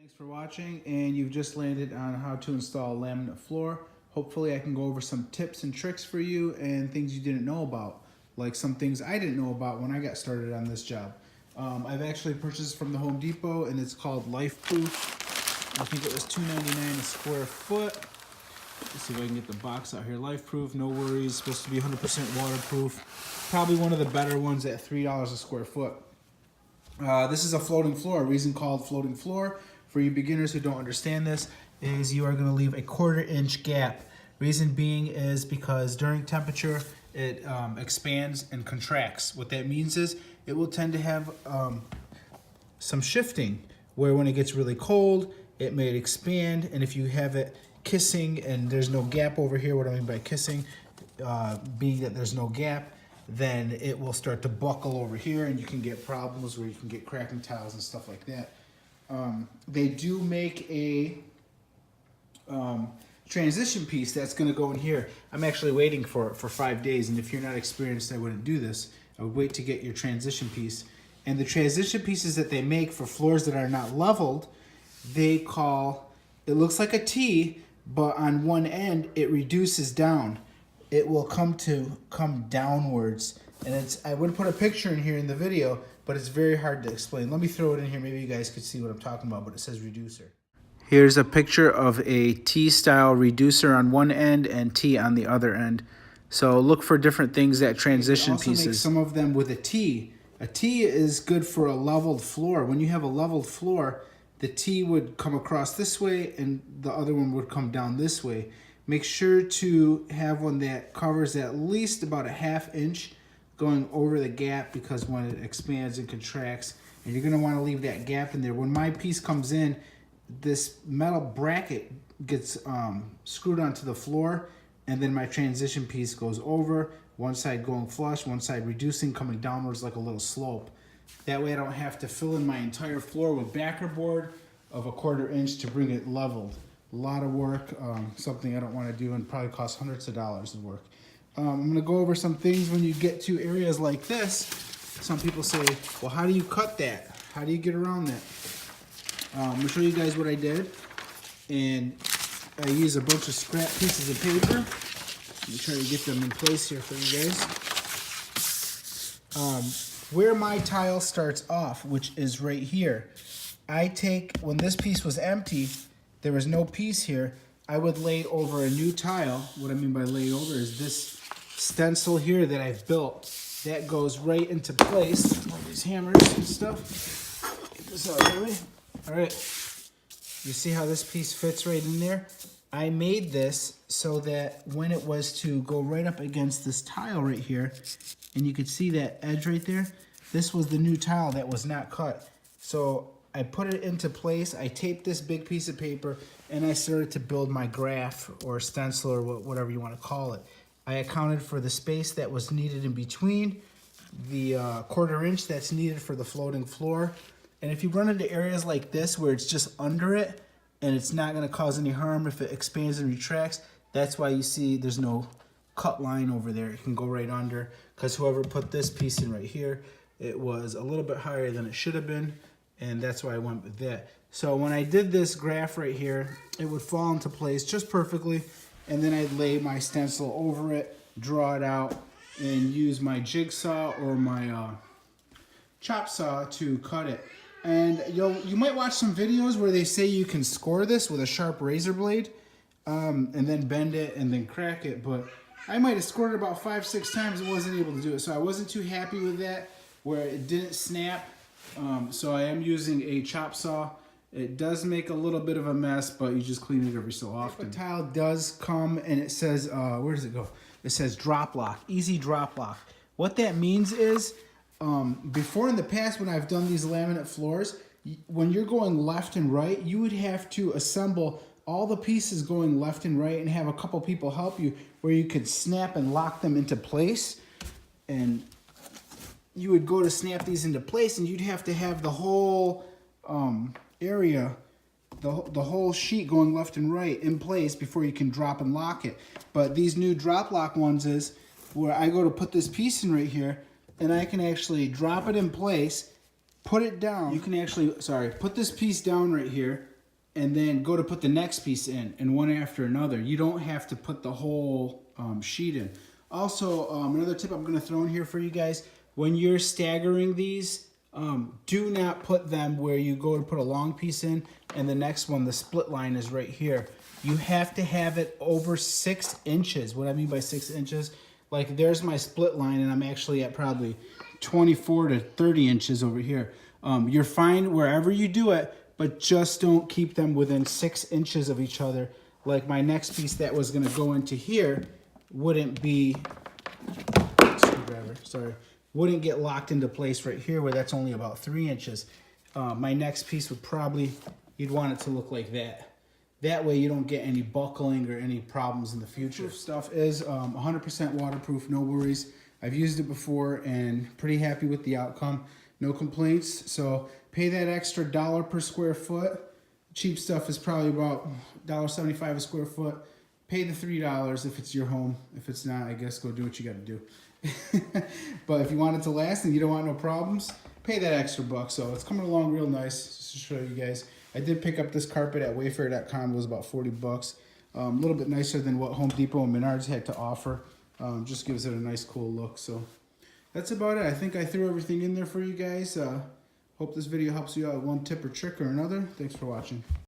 Thanks for watching, and you've just landed on how to install a laminate floor. Hopefully I can go over some tips and tricks for you and things you didn't know about, like some things I didn't know about when I got started on this job. I've actually purchased from the Home Depot, and it's called LifeProof. I think it was $2.99 a square foot. Let's see if I can get the box out here. LifeProof, no worries, supposed to be 100% waterproof. Probably one of the better ones at $3 a square foot. This is a floating floor. A reason called floating floor, for you beginners who don't understand this, is you are going to leave a 1/4 inch gap. Reason being is because during temperature it expands and contracts. What that means is it will tend to have some shifting, where when it gets really cold it may expand, and if you have it kissing and there's no gap over here, what I mean by kissing being that there's no gap, then it will start to buckle over here, and you can get problems where you can get cracking tiles and stuff like that. They do make a transition piece that's going to go in here. I'm actually waiting for it for 5 days, and if you're not experienced, I wouldn't do this. I would wait to get your transition piece. And the transition pieces that they make for floors that are not leveled, they call, it looks like a T, but on one end it reduces down. It will come downwards, and it's, I would put a picture in here in the video, but it's very hard to explain. Let me throw it in here, maybe you guys could see what I'm talking about, but it says reducer. Here's a picture of a T-style reducer on one end and T on the other end. So look for different things that transition pieces. Make some of them with a T. A T is good for a leveled floor. When you have a leveled floor, the T would come across this way and the other one would come down this way. Make sure to have one that covers at least about a 1/2 inch going over the gap, because when it expands and contracts, and you're going to want to leave that gap in there. When my piece comes in, this metal bracket gets screwed onto the floor, and then my transition piece goes over, one side going flush, one side reducing, coming downwards like a little slope. That way I don't have to fill in my entire floor with backer board of a 1/4 inch to bring it leveled. A lot of work, something I don't want to do, and probably costs hundreds of dollars of work. I'm going to go over some things when you get to areas like this. Some people say, well, how do you cut that? How do you get around that? I'm going to show you guys what I did. And I use a bunch of scrap pieces of paper. Let me try to get them in place here for you guys. Where my tile starts off, which is right here, I take, when this piece was empty, there was no piece here, I would lay over a new tile. What I mean by lay over is this stencil here that I've built. That goes right into place. All these hammers and stuff. Get this out of the way. All right. You see how this piece fits right in there? I made this so that when it was to go right up against this tile right here, and you could see that edge right there, this was the new tile that was not cut. So I put it into place, I taped this big piece of paper, and I started to build my graph or stencil or whatever you want to call it. I accounted for the space that was needed in between, the 1/4 inch that's needed for the floating floor. And if you run into areas like this where it's just under it and it's not going to cause any harm if it expands and retracts, that's why you see there's no cut line over there. It can go right under, because whoever put this piece in right here, it was a little bit higher than it should have been, and that's why I went with that. So when I did this graph right here, it would fall into place just perfectly, and then I'd lay my stencil over it, draw it out, and use my jigsaw or my chop saw to cut it. And you might watch some videos where they say you can score this with a sharp razor blade, and then bend it and then crack it, but I might have scored it about 5-6 times and wasn't able to do it. So I wasn't too happy with that, where it didn't snap. So I am using a chop saw. It does make a little bit of a mess, but you just clean it every so often. The tile does come and it says, where does it go? It says drop lock, easy drop lock. What that means is, before in the past when I've done these laminate floors, when you're going left and right, you would have to assemble all the pieces going left and right and have a couple people help you, where you could snap and lock them into place. And you would go to snap these into place, and you'd have to have the whole area, the whole sheet going left and right in place before you can drop and lock it. But these new drop lock ones is where I go to put this piece in right here, and I can actually drop it in place, put it down. You can actually, put this piece down right here, and then go to put the next piece in, and one after another. You don't have to put the whole sheet in. Also, another tip I'm going to throw in here for you guys, when you're staggering these, do not put them where you go to put a long piece in, and the next one, the split line, is right here. You have to have it over 6 inches. What I mean by 6 inches, like there's my split line, and I'm actually at probably 24 to 30 inches over here. You're fine wherever you do it, but just don't keep them within 6 inches of each other. Like my next piece that was gonna go into here wouldn't be, screwdriver, sorry, wouldn't get locked into place right here where that's only about 3 inches. My next piece would probably, you'd want it to look like that. That way you don't get any buckling or any problems in the future. Stuff is 100% waterproof, no worries. I've used it before and pretty happy with the outcome. No complaints, so pay that extra $1 per square foot. Cheap stuff is probably about $1.75 a square foot. Pay the $3 if it's your home. If it's not, I guess go do what you gotta do. But if you want it to last and you don't want no problems, pay that extra $1. So it's coming along real nice, just to show you guys. I did pick up this carpet at Wayfair.com. It was about 40 bucks. A little bit nicer than what Home Depot and Menards had to offer. Just gives it a nice, cool look. So that's about it. I think I threw everything in there for you guys. Hope this video helps you out with one tip or trick or another. Thanks for watching.